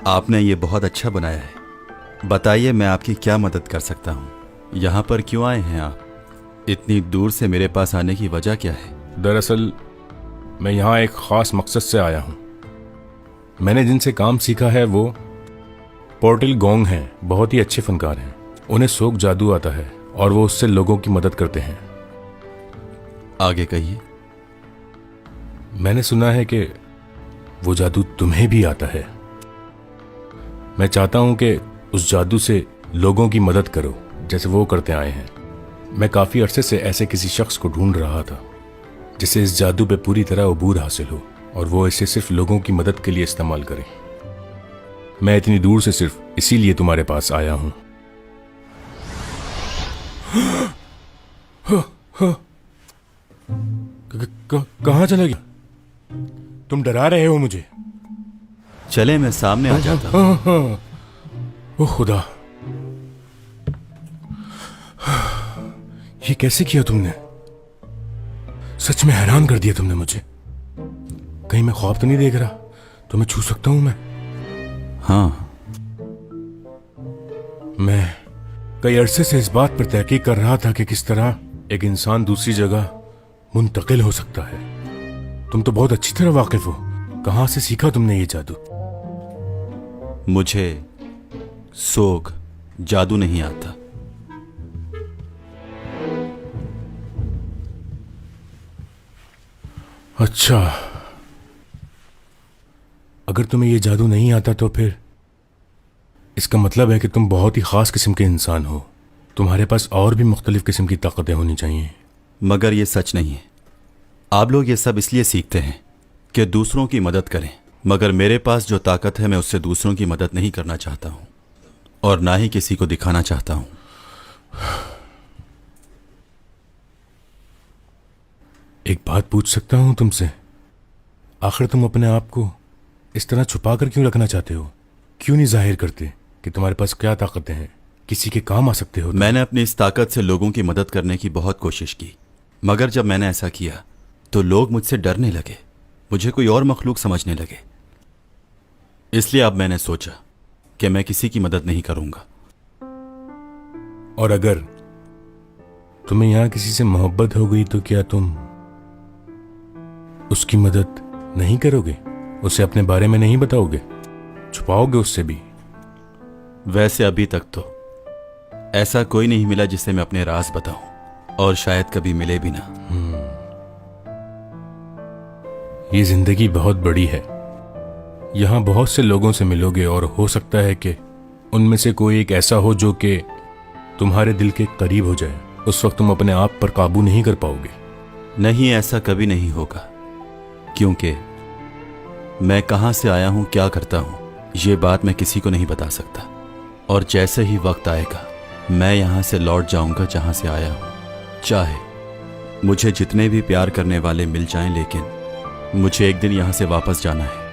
आपने ये बहुत अच्छा बनाया है। बताइए मैं आपकी क्या मदद कर सकता हूँ? यहाँ पर क्यों आए हैं आप? इतनी दूर से मेरे पास आने की वजह क्या है? दरअसल मैं यहाँ एक ख़ास मकसद से आया हूँ। मैंने जिनसे काम सीखा है वो पोर्टल गोंग हैं। बहुत ही अच्छे फनकार हैं। उन्हें सोक जादू आता है और वो उससे लोगों की मदद करते हैं। आगे कहिए। मैंने सुना है कि वो जादू तुम्हें भी आता है। मैं चाहता हूं कि उस जादू से लोगों की मदद करो जैसे वो करते आए हैं। मैं काफ़ी अरसे से ऐसे किसी शख्स को ढूंढ रहा था जिसे इस जादू पे पूरी तरह अबूर हासिल हो और वो इसे सिर्फ लोगों की मदद के लिए इस्तेमाल करे। मैं इतनी दूर से सिर्फ इसीलिए तुम्हारे पास आया हूं। कहाँ चला गया? तुम डरा रहे हो मुझे। चले मैं सामने आ जाता हूँ। ओह खुदा, ये कैसे किया तुमने? सच में हैरान कर दिया तुमने मुझे। कहीं मैं ख्वाब तो नहीं देख रहा? तुम्हें छू सकता हूं मैं? हाँ। मैं कई अरसे से इस बात पर तहकीक कर रहा था कि किस तरह एक इंसान दूसरी जगह मुंतकिल हो सकता है। तुम तो बहुत अच्छी तरह वाकिफ हो। कहां से सीखा तुमने ये जादू? मुझे सोग जादू नहीं आता। अच्छा, अगर तुम्हें ये जादू नहीं आता तो फिर इसका मतलब है कि तुम बहुत ही खास किस्म के इंसान हो। तुम्हारे पास और भी मुख्तलिफ किस्म की ताकतें होनी चाहिए। मगर ये सच नहीं है। आप लोग ये सब इसलिए सीखते हैं कि दूसरों की मदद करें, मगर मेरे पास जो ताकत है मैं उससे दूसरों की मदद नहीं करना चाहता हूं और ना ही किसी को दिखाना चाहता हूं। एक बात पूछ सकता हूं तुमसे? आखिर तुम अपने आप को इस तरह छुपा कर क्यों रखना चाहते हो? क्यों नहीं जाहिर करते कि तुम्हारे पास क्या ताकतें हैं? किसी के काम आ सकते हो तुम। मैंने अपनी इस ताकत से लोगों की मदद करने की बहुत कोशिश की, मगर जब मैंने ऐसा किया तो लोग मुझसे डरने लगे, मुझे कोई और मखलूक समझने लगे। इसलिए अब मैंने सोचा कि मैं किसी की मदद नहीं करूंगा। और अगर तुम्हें यहां किसी से मोहब्बत हो गई तो क्या तुम उसकी मदद नहीं करोगे? उसे अपने बारे में नहीं बताओगे? छुपाओगे उससे भी? वैसे अभी तक तो ऐसा कोई नहीं मिला जिसे मैं अपने राज बताऊं, और शायद कभी मिले भी ना। ये जिंदगी बहुत बड़ी है। यहां बहुत से लोगों से मिलोगे और हो सकता है कि उनमें से कोई एक ऐसा हो जो कि तुम्हारे दिल के करीब हो जाए। उस वक्त तुम अपने आप पर काबू नहीं कर पाओगे। नहीं, ऐसा कभी नहीं होगा, क्योंकि मैं कहां से आया हूं, क्या करता हूं, ये बात मैं किसी को नहीं बता सकता। और जैसे ही वक्त आएगा मैं यहां से लौट जाऊंगा जहां से आया हूं। चाहे मुझे जितने भी प्यार करने वाले मिल जाएं, लेकिन मुझे एक दिन यहां से वापस जाना है।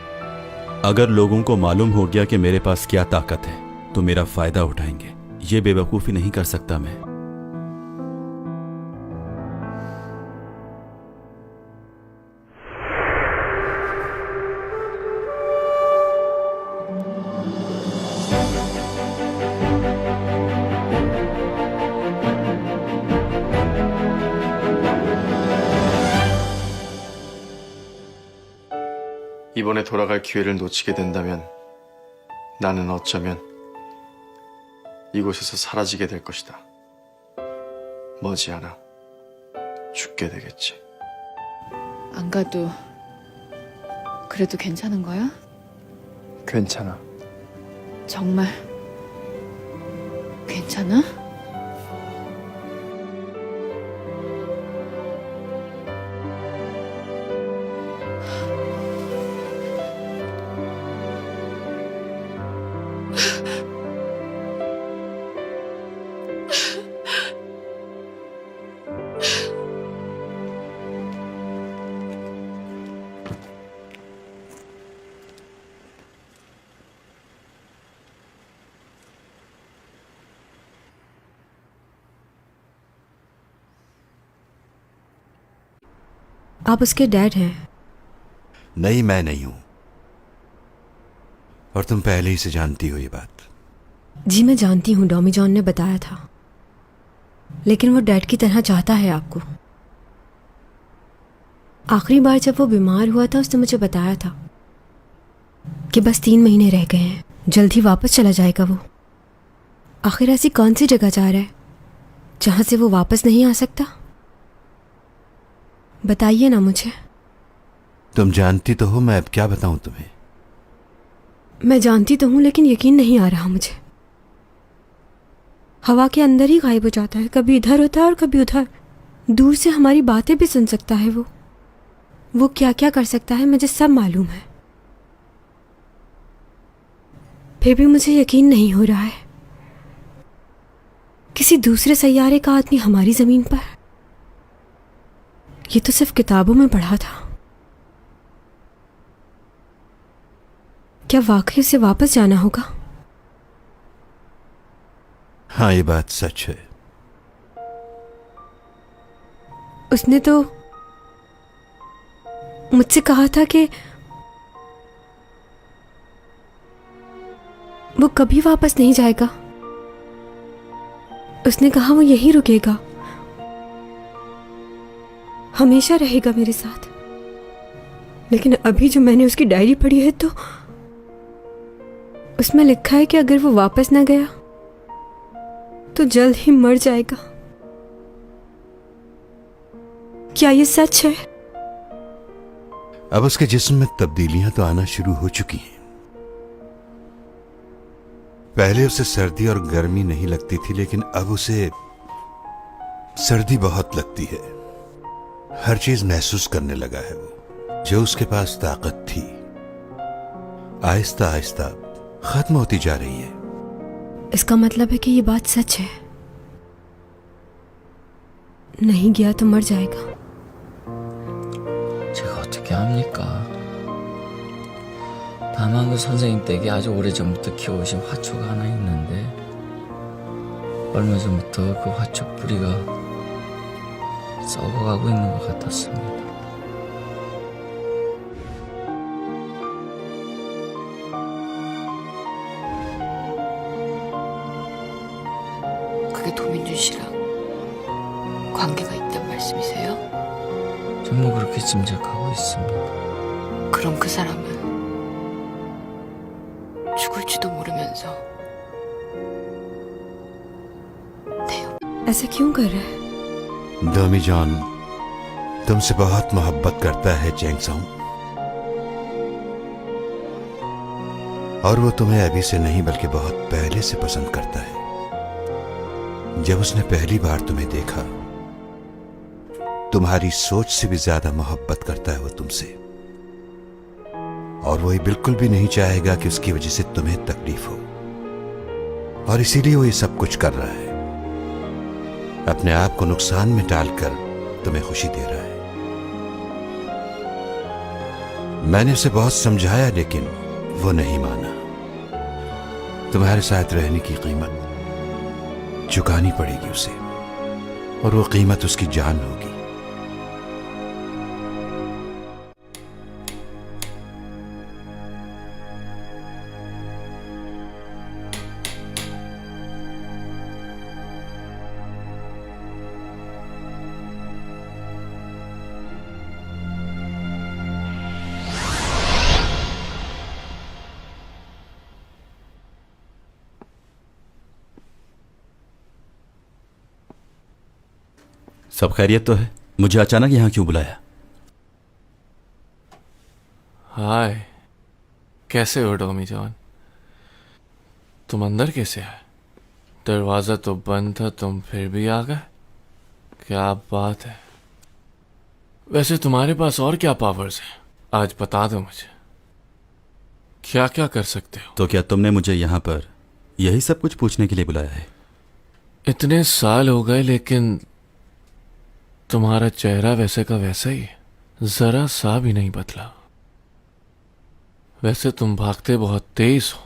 अगर लोगों को मालूम हो गया कि मेरे पास क्या ताकत है तो मेरा फायदा उठाएंगे। ये बेवकूफ़ी नहीं कर सकता मैं। 이번에 돌아갈 기회를 놓치게 된다면 나는 어쩌면 이곳에서 사라지게 될 것이다. 머지않아 죽게 되겠지. 안 가도 그래도 괜찮은 거야? 괜찮아. 정말 괜찮아? आप उसके डैड हैं? नहीं, मैं नहीं हूं। और तुम पहले ही से जानती हो ये बात। जी मैं जानती हूँ, डॉमी जॉन ने बताया था, लेकिन वो डैड की तरह चाहता है आपको। आखिरी बार जब वो बीमार हुआ था उसने मुझे बताया था कि बस 3 महीने रह गए हैं, जल्द ही वापस चला जाएगा वो। आखिर ऐसी कौन सी जगह जा रहा है जहां से वो वापस नहीं आ सकता? बताइए ना मुझे। तुम जानती तो हो, मैं अब क्या बताऊं तुम्हें। मैं जानती तो हूं, लेकिन यकीन नहीं आ रहा मुझे। हवा के अंदर ही गायब हो जाता है, कभी इधर होता है और कभी उधर। दूर से हमारी बातें भी सुन सकता है वो क्या क्या कर सकता है मुझे सब मालूम है। फिर भी मुझे यकीन नहीं हो रहा है, किसी दूसरे सैयारे का आदमी हमारी जमीन पर। ये तो सिर्फ किताबों में पढ़ा था। क्या वाकई उसे वापस जाना होगा? हाँ, ये बात सच है। उसने तो मुझसे कहा था कि वो कभी वापस नहीं जाएगा। उसने कहा वो यहीं रुकेगा, हमेशा रहेगा मेरे साथ। लेकिन अभी जो मैंने उसकी डायरी पढ़ी है तो उसमें लिखा है कि अगर वो वापस ना गया तो जल्द ही मर जाएगा। क्या ये सच है? अब उसके जिस्म में तब्दीलियां तो आना शुरू हो चुकी हैं। पहले उसे सर्दी और गर्मी नहीं लगती थी, लेकिन अब उसे सर्दी बहुत लगती है। हर चीज महसूस करने लगा है वो। जो उसके पास ताकत थी आहिस्ता आहिस्ता खत्म होती जा रही है। इसका मतलब है कि ये बात सच है। नहीं गया तो मर जाएगा। 제가 어떻게 합니까? 다만 그 선생님 댁에 아주 오래전부터 키워오신 화초가 하나 있는데 얼마 전부터 그 화초 뿌리가 썩어가고 있는 것 같았습니다. 그게 도민준 씨랑 관계가 있단 말씀이세요? 전 뭐 그렇게 짐작하고 있습니다. 그럼 그 사람은 죽을지도 모르면서 ऐसा क्यों कर रहा है? डॉमी जॉन तुमसे बहुत मोहब्बत करता है चैंगसोंग, और वो तुम्हें अभी से नहीं बल्कि बहुत पहले से पसंद करता है। जब उसने पहली बार तुम्हें देखा, तुम्हारी सोच से भी ज्यादा मोहब्बत करता है वो तुमसे, और वो ये बिल्कुल भी नहीं चाहेगा कि उसकी वजह से तुम्हें तकलीफ हो, और इसीलिए वो ये सब कुछ कर रहा है। अपने आप को नुकसान में डालकर तुम्हें खुशी दे रहा है। मैंने उसे बहुत समझाया, लेकिन वो नहीं माना। तुम्हारे साथ रहने की कीमत चुकानी पड़ेगी उसे, और वो कीमत उसकी जान होगी। सब खैरियत तो है? मुझे अचानक यहाँ क्यों बुलाया? हाय, कैसे हो डॉमी जॉन? तुम अंदर कैसे आए? दरवाजा तो बंद था, तुम फिर भी आ गए। क्या बात है? वैसे तुम्हारे पास और क्या पावर्स हैं? आज बता दो मुझे, क्या क्या कर सकते हो? तो क्या तुमने मुझे यहाँ पर यही सब कुछ पूछने के लिए बुलाया है? इतने साल हो गए, लेकिन तुम्हारा चेहरा वैसे का वैसा ही है, जरा सा भी नहीं बदला। वैसे तुम भागते बहुत तेज हो,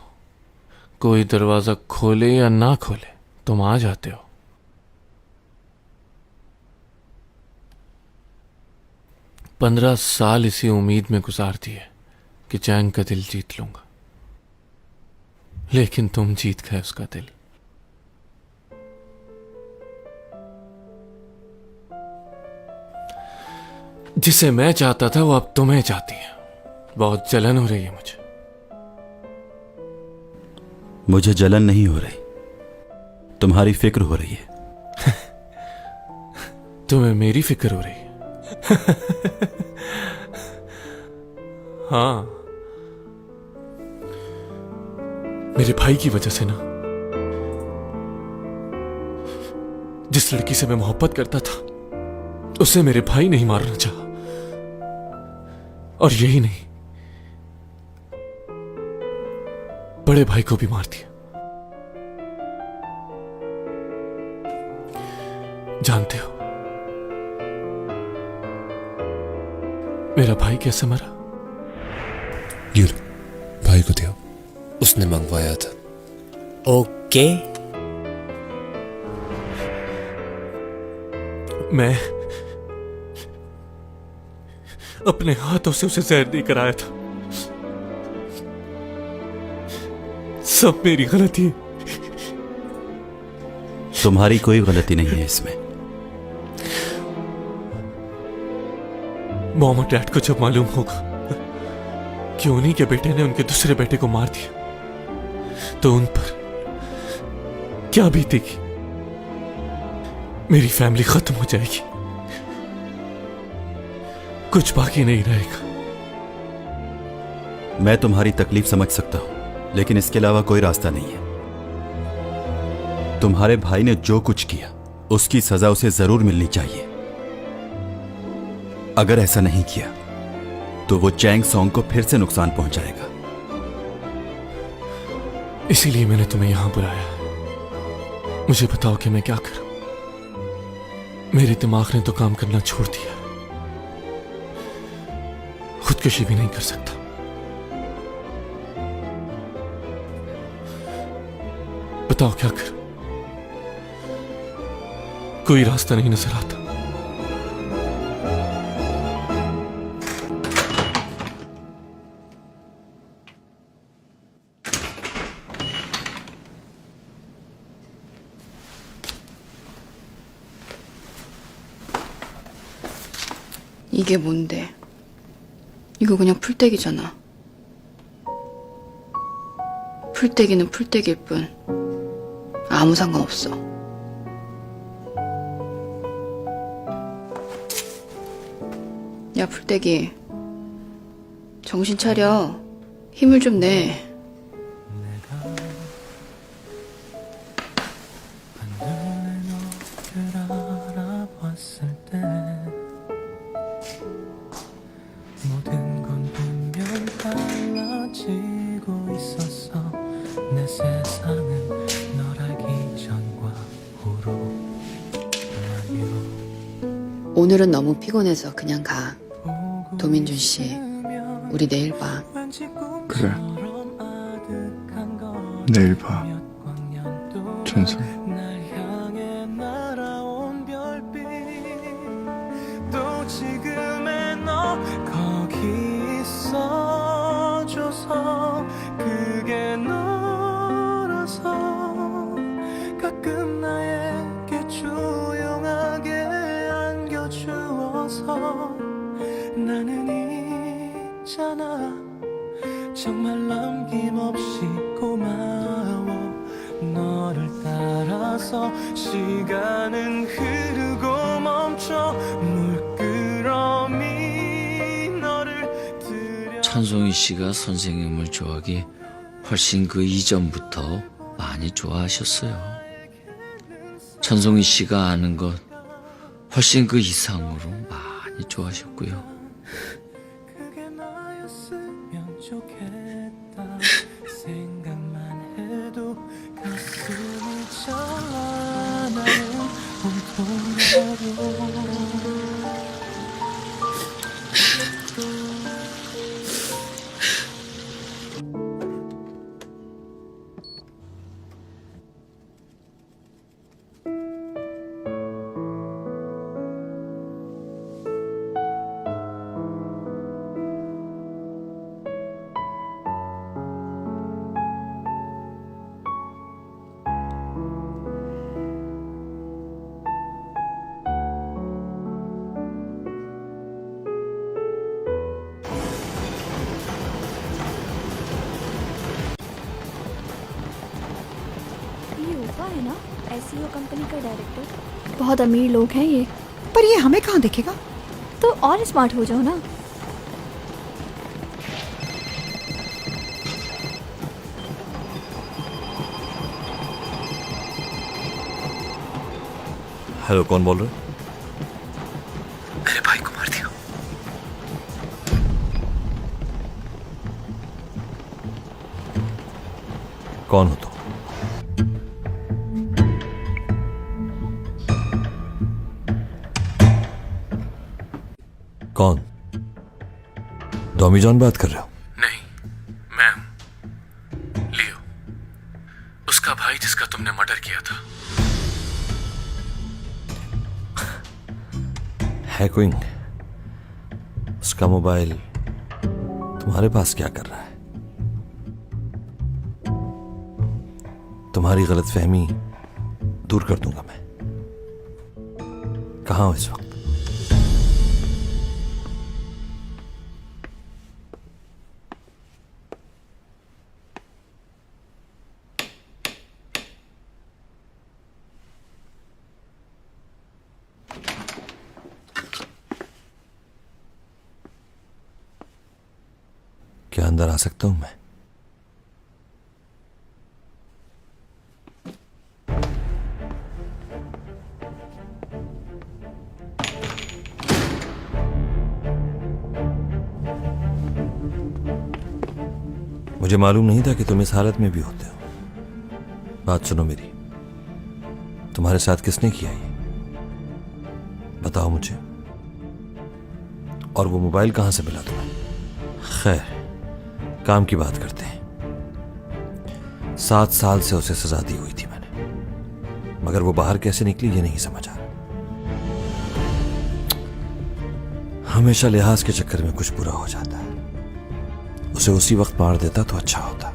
कोई दरवाजा खोले या ना खोले तुम आ जाते हो। पंद्रह साल इसी उम्मीद में गुजार दिए कि चैंग का दिल जीत लूंगा, लेकिन तुम जीत गए उसका दिल। जिसे मैं चाहता था वो अब तुम्हें चाहती है। बहुत जलन हो रही है मुझे। मुझे जलन नहीं हो रही, तुम्हारी फिक्र हो रही है। तुम्हें मेरी फिक्र हो रही है? हाँ, मेरे भाई की वजह से ना। जिस लड़की से मैं मोहब्बत करता था उसे मेरे भाई नहीं मारना चाहा, और यही नहीं, बड़े भाई को भी मार दिया। जानते हो मेरा भाई कैसे मरा? ये लो, भाई को दिया, उसने मंगवाया था। ओके। मैं अपने हाथों से उसे जहर देकर आया था। सब मेरी गलती है। तुम्हारी कोई गलती नहीं है इसमें। मॉम और डैड को जब मालूम होगा कि उन्हीं के बेटे ने उनके दूसरे बेटे को मार दिया तो उन पर क्या बीतेगी? मेरी फैमिली खत्म हो जाएगी, कुछ बाकी नहीं रहेगा। मैं तुम्हारी तकलीफ समझ सकता हूं, लेकिन इसके अलावा कोई रास्ता नहीं है। तुम्हारे भाई ने जो कुछ किया उसकी सजा उसे जरूर मिलनी चाहिए। अगर ऐसा नहीं किया तो वो चैंग सॉन्ग को फिर से नुकसान पहुंचाएगा। इसीलिए मैंने तुम्हें यहां बुलाया है। मुझे बताओ कि मैं क्या करूं। मेरे दिमाग ने तो काम करना छोड़ दिया, खुदकुशी भी नहीं कर सकता। बताओ क्या करूं? कोई रास्ता नहीं नजर आता। 이게 뭔데? 이거 그냥 풀떼기잖아. 풀떼기는 풀떼기일 뿐 아무 상관없어. 야, 풀떼기. 정신 차려. 힘을 좀 내. 모든 건 분명 달라지고 있었어. 내 세상은 널 알기 전과 후로. 오늘은 너무 피곤해서 그냥 가. 도민준 씨, 우리 내일 봐. 그래, 내일 봐. 준수. 날 향해 날아온 별빛. 또 지금의 너 거기 있어줘서 그게 너라서 가끔 나에게 조용하게 안겨주어서 나는 있잖아. 정말 남김없이 고마워. 너를 따라서 시간은 흐르고 멈춰. 물끄러미 너를 들여. 찬송이 씨가 선생님을 좋아하기 훨씬 그 이전부터 많이 좋아하셨어요. 찬송이 씨가 아는 것 훨씬 그 이상으로 많이 좋아하셨고요. 그게 나였으면 좋겠다. 생각만 해도 가슴이 잘라. 나는 온통 너로. है ना एसईओ कंपनी का डायरेक्टर। बहुत अमीर लोग हैं ये। पर ये हमें कहाँ दिखेगा? तो और स्मार्ट हो जाओ ना। हेलो, कौन बोल रहे? मेरे भाई को मार दिया। कौन हो तुम? कौन? टॉमी जॉन बात कर रहे हो? नहीं, मैं हूं लियो, उसका भाई जिसका तुमने मर्डर किया था। हैकिंग? उसका मोबाइल तुम्हारे पास क्या कर रहा है? तुम्हारी गलतफहमी दूर कर दूंगा मैं। कहाँ हो इस वक्त? क्या अंदर आ सकता हूं मैं? मुझे मालूम नहीं था कि तुम इस हालत में भी होते हो। बात सुनो मेरी, तुम्हारे साथ किसने किया ये? बताओ मुझे। और वो मोबाइल कहां से मिला तुम्हें? खैर, काम की बात करते हैं। 7 साल से उसे सजा दी हुई थी मैंने, मगर वो बाहर कैसे निकली ये नहीं समझ आ रहा। हमेशा लिहाज के चक्कर में कुछ बुरा हो जाता है। उसे उसी वक्त मार देता तो अच्छा होता।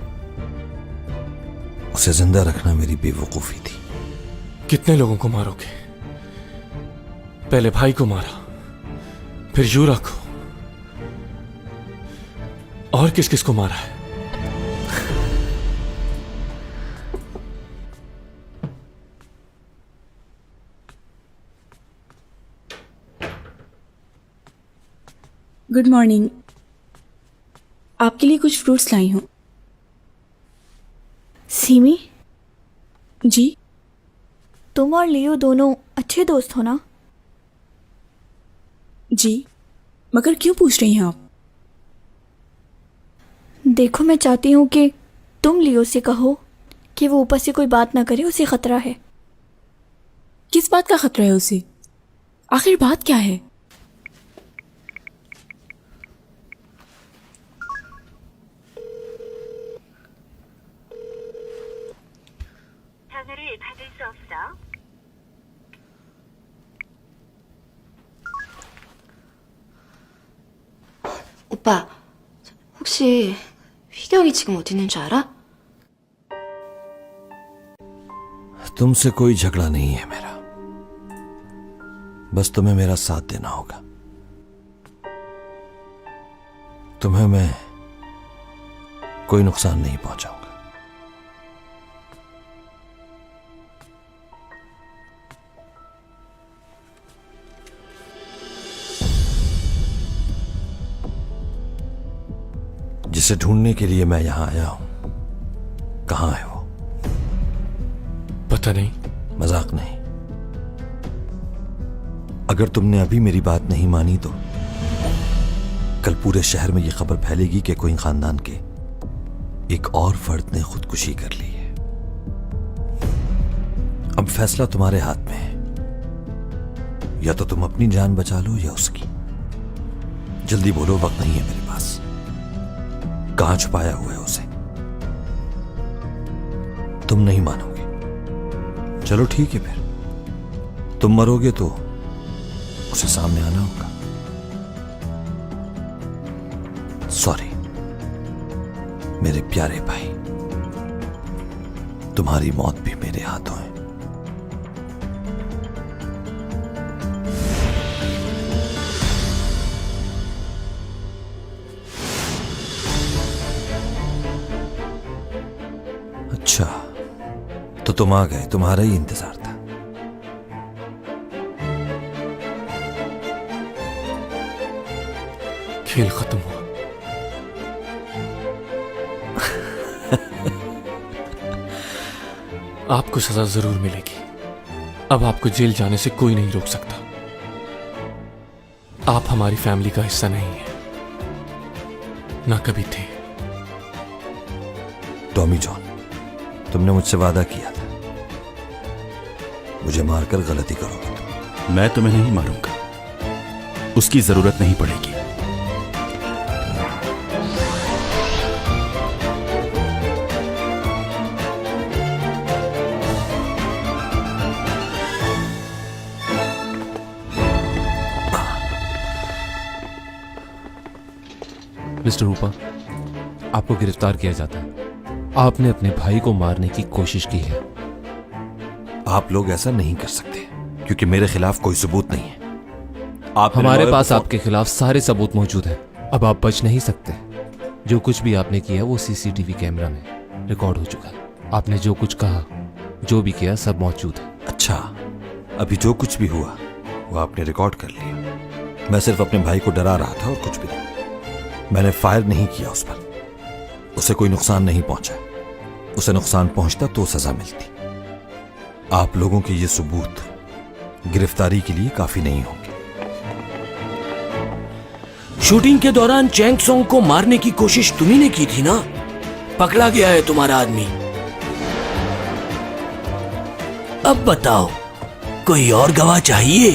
उसे जिंदा रखना मेरी बेवकूफी थी। कितने लोगों को मारोगे? पहले भाई को मारा, फिर यूरा को, और किस किस को मारा है? Good morning. आपके लिए कुछ फ्रूट्स लाई हूँ। सीमी, जी? तुम और लियो दोनों अच्छे दोस्त हो ना? जी, मगर क्यों पूछ रही हैं आप? देखो, मैं चाहती हूँ कि तुम लियो से कहो कि वो ऊपर से कोई बात ना करे, उसे खतरा है। किस बात का खतरा है उसे? आखिर बात क्या है? 오빠, 혹시 휘경이 지금 어디 있는 줄 알아? तुमसे कोई झगड़ा नहीं है मेरा, बस तुम्हें मेरा साथ देना होगा। तुम्हें मैं कोई नुकसान नहीं पहुंचाऊंगा। जिसे ढूंढने के लिए मैं यहां आया हूं, कहां है वो? पता नहीं। मजाक नहीं। अगर तुमने अभी मेरी बात नहीं मानी तो कल पूरे शहर में यह खबर फैलेगी कि कोई खानदान के एक और फर्द ने खुदकुशी कर ली है। अब फैसला तुम्हारे हाथ में है, या तो तुम अपनी जान बचा लो या उसकी। जल्दी बोलो, वक्त नहीं है मेरे पास। कहां छुपाया हुआ है उसे? तुम नहीं मानोगे। चलो ठीक है, फिर तुम मरोगे तो उसे सामने आना होगा। सॉरी मेरे प्यारे भाई, तुम्हारी मौत भी मेरे हाथों है। अच्छा, तो तुम आ गए, तुम्हारा ही इंतजार था। खेल खत्म हुआ। आपको सजा जरूर मिलेगी। अब आपको जेल जाने से कोई नहीं रोक सकता। आप हमारी फैमिली का हिस्सा नहीं है, ना कभी थे। टॉमी जॉन, तुमने मुझसे वादा किया था मुझे मारकर गलती करोगे तुम। मैं तुम्हें नहीं मारूंगा, उसकी जरूरत नहीं पड़ेगी। मिस्टर रूपा, आपको गिरफ्तार किया जाता है। आपने अपने भाई को मारने की कोशिश की है। आप लोग ऐसा नहीं कर सकते क्योंकि मेरे खिलाफ कोई सबूत नहीं है। आप हमारे पास आपके खिलाफ सारे सबूत मौजूद हैं। अब आप बच नहीं सकते। जो कुछ भी आपने किया वो सीसीटीवी कैमरा में रिकॉर्ड हो चुका है। आपने जो कुछ कहा, जो भी किया, सब मौजूद है। अच्छा, अभी जो कुछ भी हुआ वो आपने रिकॉर्ड कर लिया। मैं सिर्फ अपने भाई को डरा रहा था और कुछ भी नहीं। मैंने फायर नहीं किया उस पर, उसे कोई नुकसान नहीं पहुंचा। उसे नुकसान पहुंचता तो सजा मिलती। आप लोगों के ये सबूत गिरफ्तारी के लिए काफी नहीं होंगे। शूटिंग के दौरान चैंग सोंग को मारने की कोशिश तुम्ही ने की थी ना? पकड़ा गया है तुम्हारा आदमी। अब बताओ, कोई और गवाह चाहिए?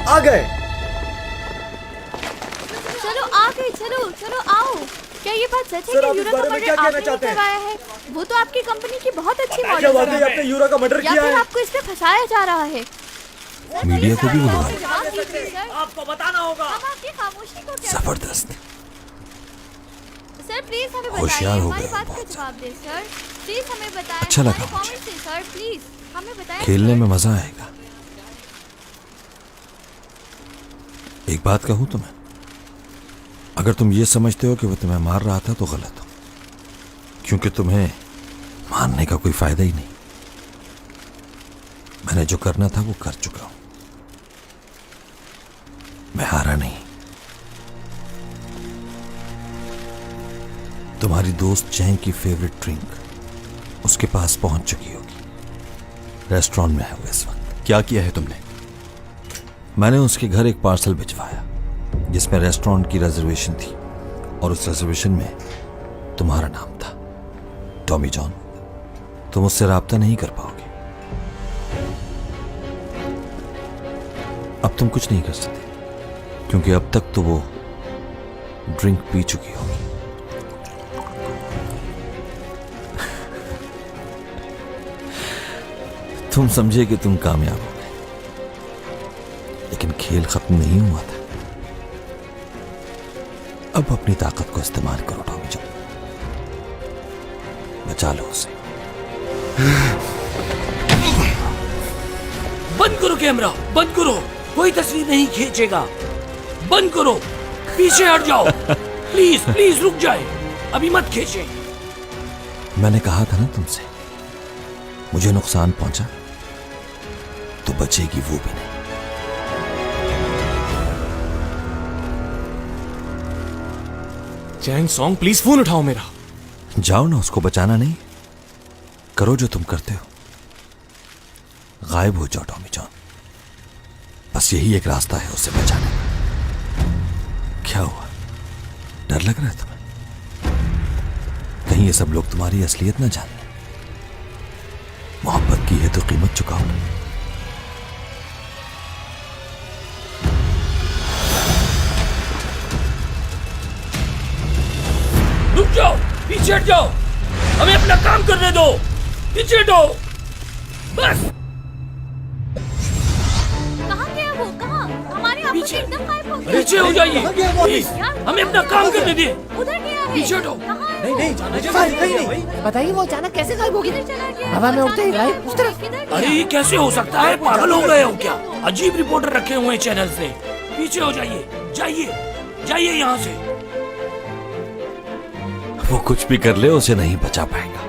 आ गए। चलो आ गए, चलो चलो आओ। क्या ये बात सच है सर, कि आप इस यूरा का बारे में मर्डर क्या कहना आपने चाहते हैं? करवाया है? वो तो आपकी कंपनी की बहुत अच्छी क्या मॉडल वाकई आपने यूरा का मर्डर या किया फिर है? आपको इसमें फंसाया जा रहा है? मीडिया को भी बुलवा जवाब दीजिए सर। आपको बताना होगा। हम आपकी खामोशी को क्या? जबरदस्त। सर प्लीज हमें बताइए, होशियार हो हमारी गए बात का जवाब दें सर। प्लीज हमें बताएं। अच्छा लगा हमारे मुझे। comment से सर प्लीज हमें बताएं। खेलने में मजा आएगा। एक बात कहूं तुम्हें, अगर तुम ये समझते हो कि वो तुम्हें मार रहा था तो गलत हो, क्योंकि तुम्हें मारने का कोई फायदा ही नहीं। मैंने जो करना था वो कर चुका हूं। मैं हारा नहीं। तुम्हारी दोस्त चैंग की फेवरेट ड्रिंक उसके पास पहुंच चुकी होगी। रेस्टोरेंट में है वो इस वक्त। क्या किया है तुमने? मैंने उसके घर एक पार्सल भिजवाया जिसमें रेस्टोरेंट की रिजर्वेशन थी और उस रिजर्वेशन में तुम्हारा नाम था। टॉमी जॉन, तुम उससे राब्ता नहीं कर पाओगे। अब तुम कुछ नहीं कर सकते क्योंकि अब तक तो वो ड्रिंक पी चुकी होगी। तुम समझे कि तुम कामयाब हो गए, लेकिन खेल खत्म नहीं हुआ था। अब अपनी ताकत को इस्तेमाल करो टॉमी जॉन, बचा लो उसे। बंद करो कैमरा, बंद करो। कोई तस्वीर नहीं खींचेगा। बंद करो, पीछे हट जाओ। प्लीज प्लीज रुक जाए, अभी मत खींचे। मैंने कहा था ना तुमसे, मुझे नुकसान पहुंचा तो बचेगी वो भी नहीं। चैंग सॉन्ग, प्लीज फोन उठाओ मेरा। जाओ ना, उसको बचाना नहीं, करो जो तुम करते हो। गायब हो जाओ टॉमी जॉन, बस यही एक रास्ता है उसे बचाने का। क्या हुआ, डर लग रहा है तुम्हें? कहीं ये सब लोग तुम्हारी असलियत ना जाने। मोहब्बत की है तो कीमत चुकाओ ना। रुक जाओ, पीछे हट जाओ। हमें अपना काम करने दो। पीछे हटो बस। कहाँ गया वो? कहाँ? हमारे आप एकदम गायब हो गया। पीछे हो जाइए प्लीज, हमें अपना काम करने दे। उधर गया है। पीछे हटो। कहाँ है नहीं नहीं जाना चाहिए। बताइए वो अचानक कैसे गायब हो गई? हवा में उड़ते ही गायब उस तरफ। अरे ये कैसे हो सकता है? पागल हो गए हो क्या? अजीब रिपोर्टर रखे हुए हैं चैनल से। पीछे हो जाइए, जाइए जाइए यहाँ से। वो कुछ भी कर ले उसे नहीं बचा पाएगा।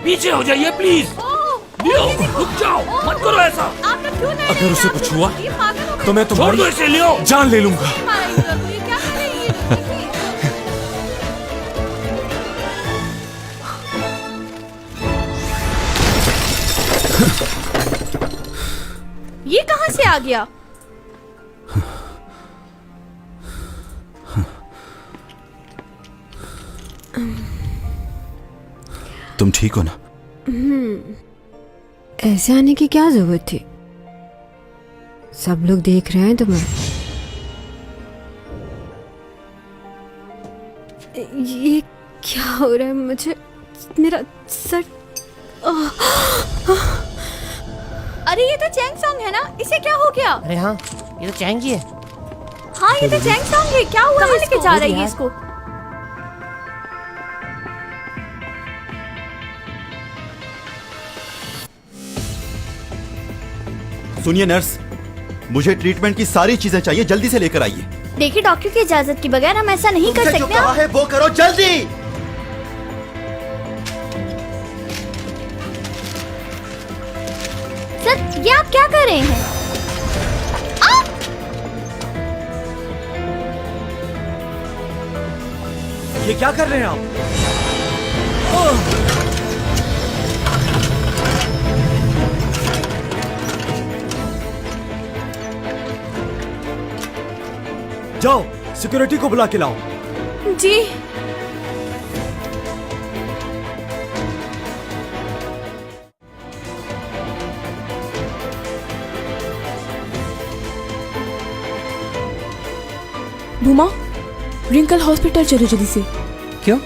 पीछे हो जाइए प्लीज। लियो रुक जाओ, मत करो ऐसा। अगर उसे कुछ हुआ तो मैं छोड़ दो इसे, लियो। जान ले लूंगा। ये कहाँ से आ गया? तुम ठीक हो ना? ऐसे आने की क्या जरूरत थी? सब लोग देख रहे हैं तुम्हें। ये क्या हो रहा है मुझे? मेरा सर। अरे ये तो चैंग सॉन्ग है ना, इसे क्या हो गया? अरे हाँ, ये तो चैंग ही है। हाँ ये तो चैंग सॉन्ग है। क्या हुआ? कहाँ लेके जा रही है इसको? सुनिए नर्स, मुझे ट्रीटमेंट की सारी चीजें चाहिए, जल्दी से लेकर आइए। देखिए डॉक्टर की इजाजत के बगैर हम ऐसा नहीं कर सकते। जो कहा है वो करो जल्दी। सर ये आप क्या कर रहे हैं? ये क्या कर रहे हैं आप? जाओ सिक्योरिटी को बुला के लाओ। जी। भूमा, रिंकल हॉस्पिटल चलो जल्दी से। क्यों?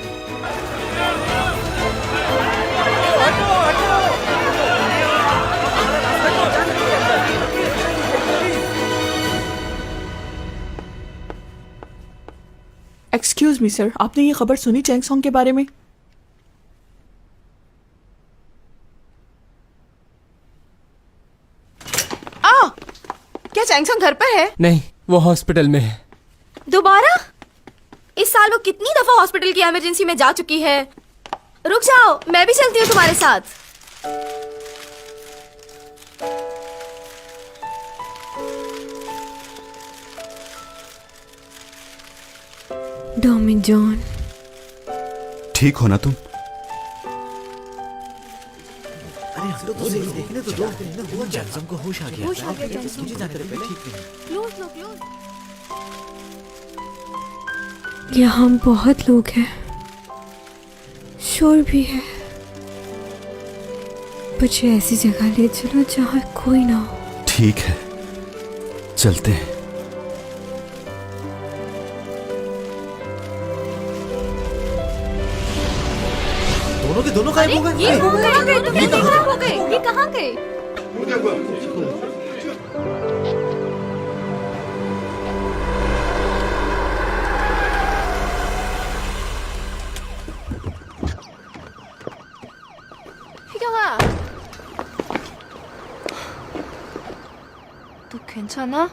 एक्सक्यूज मी सर, आपने ये खबर सुनी चैंग सॉन्ग के बारे में? क्या चैंग सॉन्ग घर पर है? नहीं, वो हॉस्पिटल में है। दोबारा? इस साल वो कितनी दफा हॉस्पिटल की इमरजेंसी में जा चुकी है। रुक जाओ, मैं भी चलती हूँ तुम्हारे साथ। डॉमी जॉन, ठीक हो ना तुम? देखने तो दो। जैक्सन को होश आ गया। मुझे जाने दे पहले। क्लोज लो, क्लोज। यहाँ बहुत लोग हैं, शोर भी है। मुझे ऐसी जगह ले चलो जहाँ कोई ना हो। ठीक है, चलते हैं। दोनों के दोनों गायब हो गए। ये कहाँ गए? तुम कितने खराब हो गए? ये कहाँ गए? 희경아, 너 괜찮아?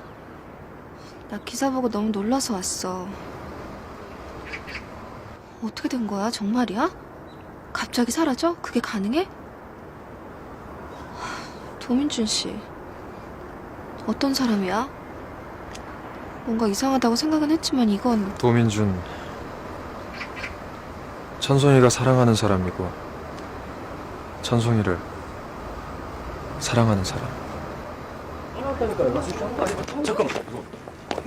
나 기사 보고 너무 놀라서 왔어. 어떻게 된 거야? 정말이야? 갑자기 사라져? 그게 가능해? 도민준 씨, 어떤 사람이야? 뭔가 이상하다고 생각은 했지만 이건... 도민준, 천송이가 사랑하는 사람이고 천송이를 사랑하는 사람. 잠깐만,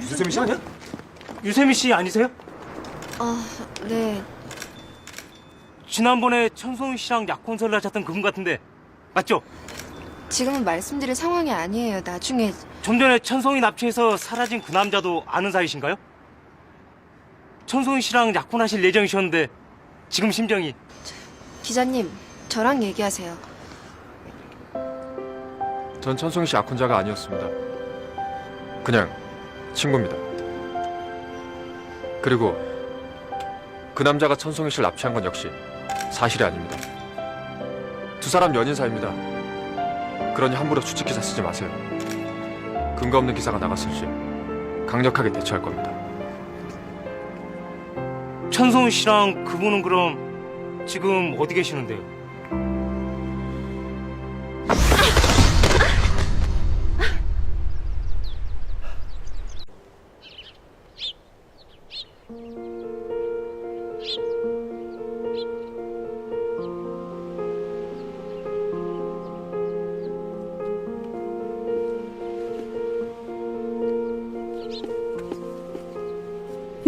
유세미 씨 아니야? 유세미 씨 아니세요? 네. 지난번에 천송이 씨랑 약혼설을 하셨던 그분 같은데 맞죠? 지금은 말씀드릴 상황이 아니에요. 나중에... 좀 전에 천송이 납치해서 사라진 그 남자도 아는 사이신가요? 천송이 씨랑 약혼하실 예정이셨는데 지금 심정이... 기자님, 저랑 얘기하세요. 전 천송이 씨 약혼자가 아니었습니다. 그냥 친구입니다. 그리고 그 남자가 천송이 씨를 납치한 건 역시 사실이 아닙니다. 두 사람 연인 사이입니다. 그러니 함부로 추측 기사 쓰지 마세요. 근거 없는 기사가 나갔을 시 강력하게 대처할 겁니다. 천송이 씨랑 그분은 그럼 지금 어디 계시는데요?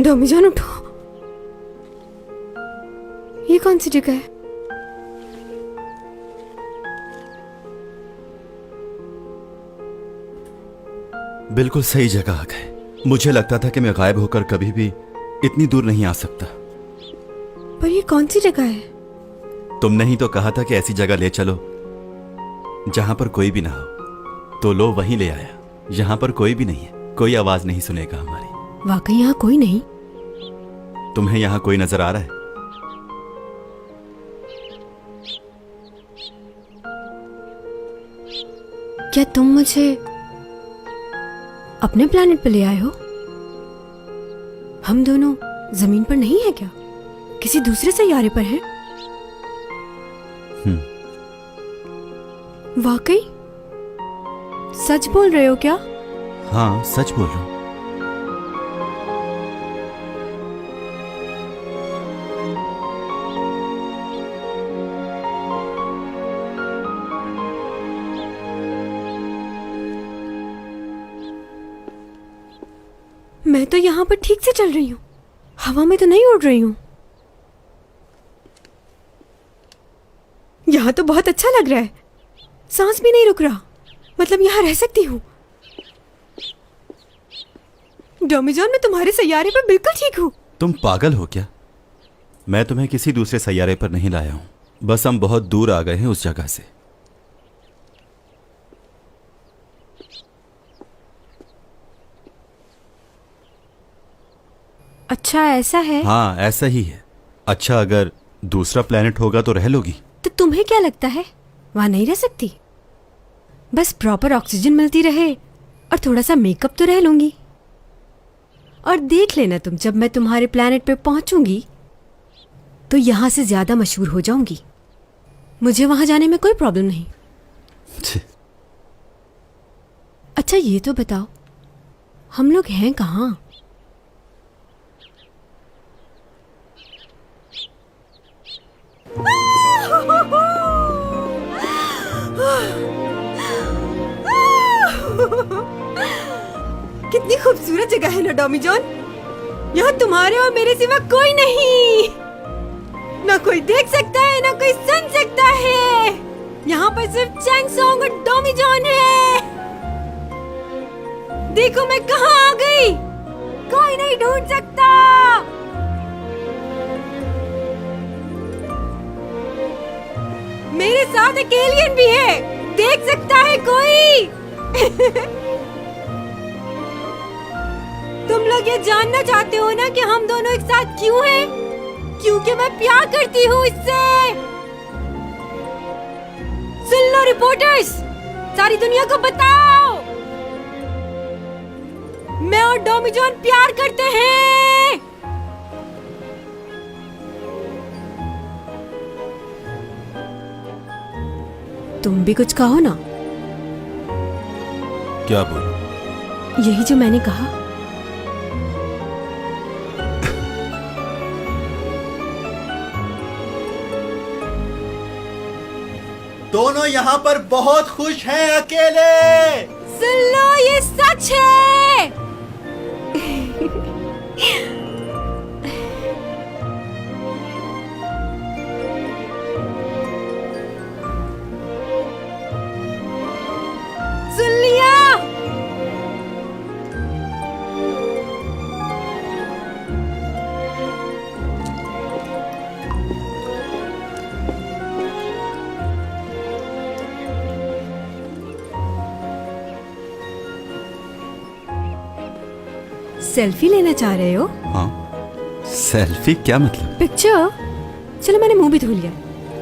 डोमिजोन उठो। ये कौन सी जगह है? बिल्कुल सही जगह आ गए। मुझे लगता था कि मैं गायब होकर कभी भी इतनी दूर नहीं आ सकता। पर ये कौन सी जगह है? तुमने ही तो कहा था कि ऐसी जगह ले चलो जहां पर कोई भी ना हो, तो लो वहीं ले आया। यहां पर कोई भी नहीं है, कोई आवाज नहीं सुनेगा हमारी। वाकई यहाँ कोई नहीं? तुम्हें यहां कोई नजर आ रहा है? क्या तुम मुझे अपने प्लेनेट पर ले आए हो? हम दोनों जमीन पर नहीं है क्या? किसी दूसरे सैयारे पर हैं? वाकई सच बोल रहे हो क्या? हाँ, सच बोल रहा हूं। मैं तो यहाँ पर ठीक से चल रही हूँ, हवा में तो नहीं उड़ रही हूँ। यहाँ तो बहुत अच्छा लग रहा है, सांस भी नहीं रुक रहा। मतलब यहाँ रह सकती हूँ। डोमिजोन, मैं तुम्हारे सैयारे पर बिल्कुल ठीक हूँ। तुम पागल हो क्या? मैं तुम्हें किसी दूसरे सैयारे पर नहीं लाया हूँ, बस हम बहुत दूर आ गए हैं उस जगह से। अच्छा ऐसा है? हाँ, ऐसा ही है। अच्छा, अगर दूसरा प्लेनेट होगा तो रह लोगी? तो तुम्हें क्या लगता है वहां नहीं रह सकती? बस प्रॉपर ऑक्सीजन मिलती रहे और थोड़ा सा मेकअप तो रह लूंगी। और देख लेना तुम, जब मैं तुम्हारे प्लेनेट पे पहुंचूंगी तो यहां से ज्यादा मशहूर हो जाऊंगी। मुझे वहां जाने में कोई प्रॉब्लम नहीं। अच्छा ये तो बताओ, हम लोग हैं कहाँ? कितनी खूबसूरत जगह है ना डोमिजोन। यहाँ तुम्हारे और मेरे सिवा कोई नहीं। ना कोई देख सकता है, ना कोई सुन सकता है। यहाँ पर सिर्फ चैंगसोंग और डोमिजोन है। देखो मैं कहाँ आ गई, कोई नहीं ढूंढ सकता। मेरे साथ एक एलियन भी है, देख सकता है कोई? तुम लोग ये जानना चाहते हो ना कि हम दोनों एक साथ क्यों हैं? क्योंकि मैं प्यार करती हूँ इससे। सुन लो रिपोर्टर्स, सारी दुनिया को बताओ, मैं और डोमिजोन प्यार करते हैं। तुम भी कुछ कहो ना। क्या बोलूं? यही जो मैंने कहा। दोनों यहाँ पर बहुत खुश हैं अकेले। सुन लो, ये सच है। सुन लिया? सेल्फी लेना चाह रहे हो? हाँ। सेल्फी क्या मतलब? पिक्चर। चलो मैंने मुंह भी धो लिया,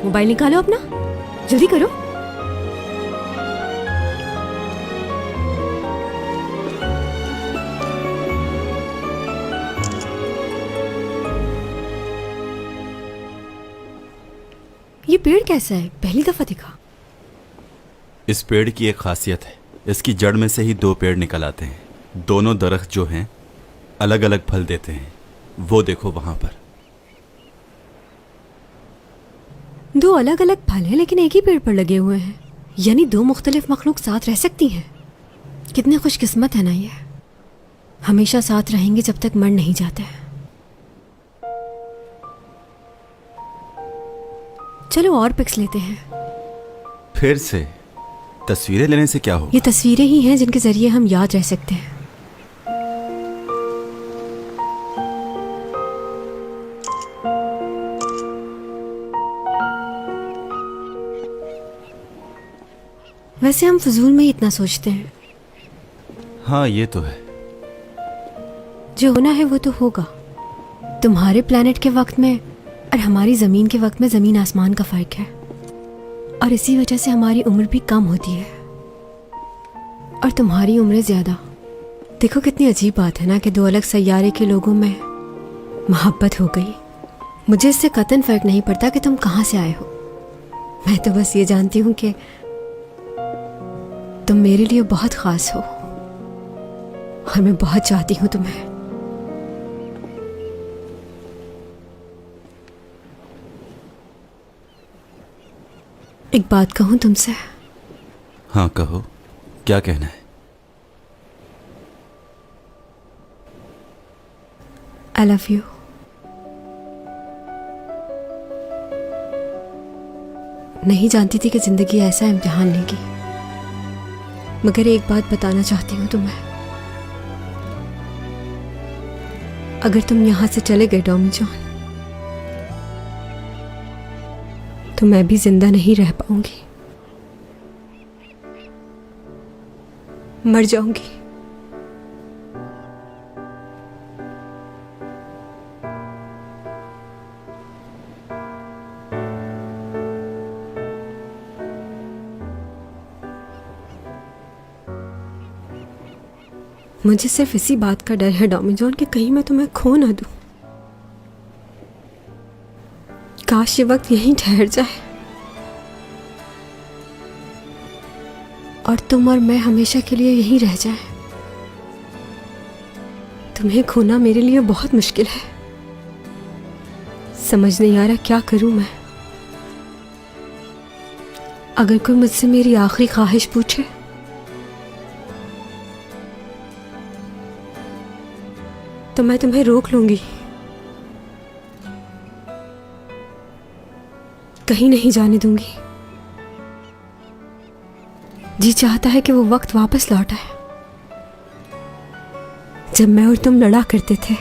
मोबाइल निकालो अपना, जल्दी करो। ये पेड़ कैसा है? पहली दफा दिखा। इस पेड़ की एक खासियत है, इसकी जड़ में से ही दो पेड़ निकल आते हैं। दोनों दरख्त जो हैं अलग अलग फल देते हैं। वो देखो वहां पर। दो अलग अलग फल हैं लेकिन एक ही पेड़ पर लगे हुए हैं, यानी दो मुख्तलिफ मखलूक साथ रह सकती हैं। कितने खुशकिस्मत है ना ये, हमेशा साथ रहेंगे जब तक मर नहीं जाते। चलो और पिक्स लेते हैं। फिर से तस्वीरें लेने से क्या हो? ये तस्वीरें ही हैं जिनके जरिए हम याद रह सकते हैं। वैसे हम फजूल में ही इतना सोचते हैं। हाँ ये तो है। जो होना है वो तो होगा। तुम्हारे प्लेनेट के वक्त में और हमारी ज़मीन के वक्त में ज़मीन आसमान का फ़र्क है, और इसी वजह से हमारी उम्र भी कम होती है और तुम्हारी उम्र ज़्यादा। देखो कितनी अजीब बात है ना कि दो अलग सैयारे के लोगों में मोहब्बत हो गई। मुझे इससे कतन फ़र्क नहीं पड़ता कि तुम कहाँ से आए हो। मैं तो बस ये जानती हूँ कि तुम मेरे लिए बहुत ख़ास हो और मैं बहुत चाहती हूँ तुम्हें। एक बात कहूँ तुमसे? हाँ कहो, क्या कहना है? I love you. नहीं जानती थी कि जिंदगी ऐसा इम्तिहान लेगी, मगर एक बात बताना चाहती हूँ तुम्हें। अगर तुम यहां से चले गए टॉमी जॉन, तो मैं भी जिंदा नहीं रह पाऊंगी, मर जाऊंगी। मुझे सिर्फ इसी बात का डर है टॉमी जॉन कि कहीं मैं तुम्हें खो ना दूं। काश ये वक्त यहीं ठहर जाए और तुम और मैं हमेशा के लिए यहीं रह जाएं। तुम्हें खोना मेरे लिए बहुत मुश्किल है। समझ नहीं आ रहा क्या करूं मैं। अगर कोई मुझसे मेरी आखिरी ख्वाहिश पूछे तो मैं तुम्हें रोक लूंगी, कहीं नहीं जाने दूंगी। जी चाहता है कि वो वक्त वापस लौट आए जब मैं और तुम लड़ा करते थे।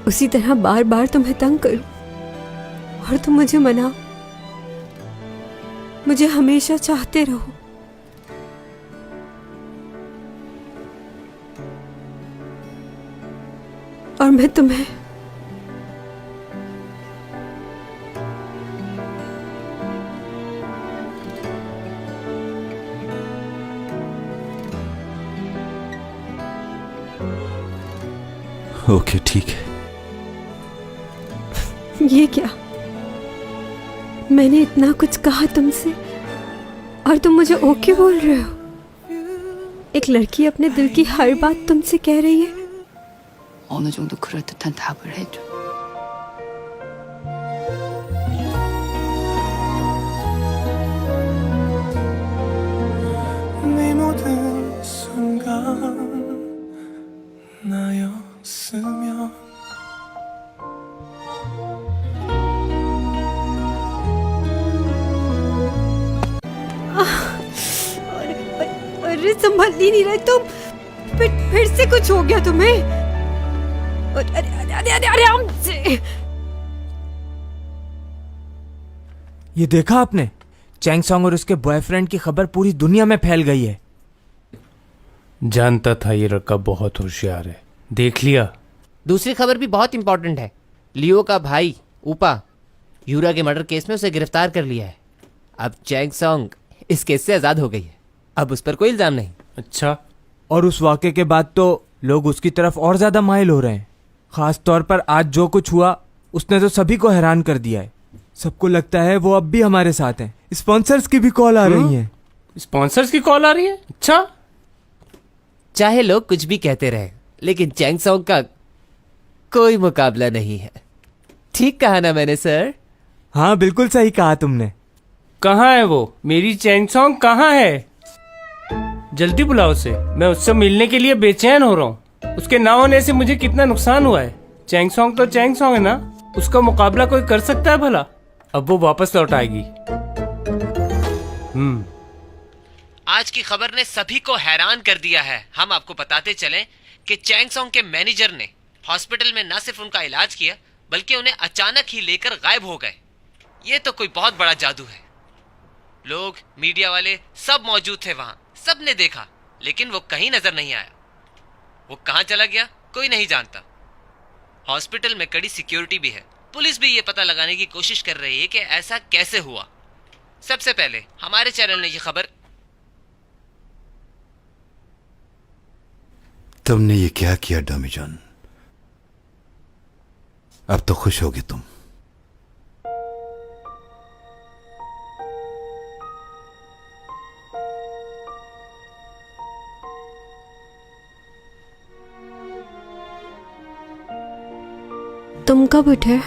उसी तरह बार बार तुम्हें तंग करूं और तुम मुझे मनाओ, मुझे हमेशा चाहते रहो। और मैं तुम्हें ओके ठीक है। ये क्या? मैंने इतना कुछ कहा तुमसे और तुम मुझे ओके बोल रहे हो? एक लड़की अपने दिल की हर बात तुमसे कह रही है। 어느 정도 그럴듯한 답을 해줘. 네 모든 순간 나였으면 अरे संभल ही नहीं रहे तुम। फिर से कुछ हो गया तुम्हें? अरे अरे अरे अरे आराम से। ये देखा आपने? चैंग सॉन्ग और उसके बॉयफ्रेंड की खबर पूरी दुनिया में फैल गई है। जानता था ये लड़का बहुत होशियार है, देख लिया। दूसरी खबर भी बहुत इंपॉर्टेंट है। लियो का भाई ऊपा यूरा के मर्डर केस में उसे गिरफ्तार कर लिया है। अब चैंग सॉन्ग इस केस से आजाद हो गई है। अब उस पर कोई इल्जाम नहीं। अच्छा। और उस वाक़े के बाद तो लोग उसकी तरफ और ज्यादा माइल हो रहे हैं। खास तौर पर आज जो कुछ हुआ उसने तो सभी को हैरान कर दिया है। सबको लगता है वो अब भी हमारे साथ हैं। स्पॉन्सर्स की भी कॉल आ रही है। स्पॉन्सर्स की कॉल आ रही है? अच्छा। चाहे लोग कुछ भी कहते रहे, लेकिन चैंग सॉन्ग का कोई मुकाबला नहीं है। ठीक कहा ना मैंने सर? हाँ बिल्कुल सही कहा तुमने। कहाँ है वो? मेरी चैंग सॉन्ग कहाँ है? जल्दी बुलाओ उसे, मैं उससे मिलने के लिए बेचैन हो रहा हूँ। उसके ना होने से मुझे कितना नुकसान हुआ है। चैंग सॉन्ग तो चैंग सॉन्ग है ना, उसका मुकाबला कोई कर सकता है भला? अब वो वापस लौट आएगी। आज की खबर ने सभी को हैरान कर दिया है। हम आपको बताते चलें कि चैंग सॉन्ग के मैनेजर ने हॉस्पिटल में न सिर्फ उनका इलाज किया, बल्कि उन्हें अचानक ही लेकर गायब हो गए। ये तो कोई बहुत बड़ा जादू है। लोग, मीडिया वाले सब मौजूद थे वहां, सबने देखा, लेकिन वो कहीं नजर नहीं आया। वो कहां चला गया कोई नहीं जानता। हॉस्पिटल में कड़ी सिक्योरिटी भी है। पुलिस भी ये पता लगाने की कोशिश कर रही है कि ऐसा कैसे हुआ। सबसे पहले हमारे चैनल ने ये खबर। तुमने ये क्या किया डमीजन? अब तो खुश होगी तुम। तुम कब उठे?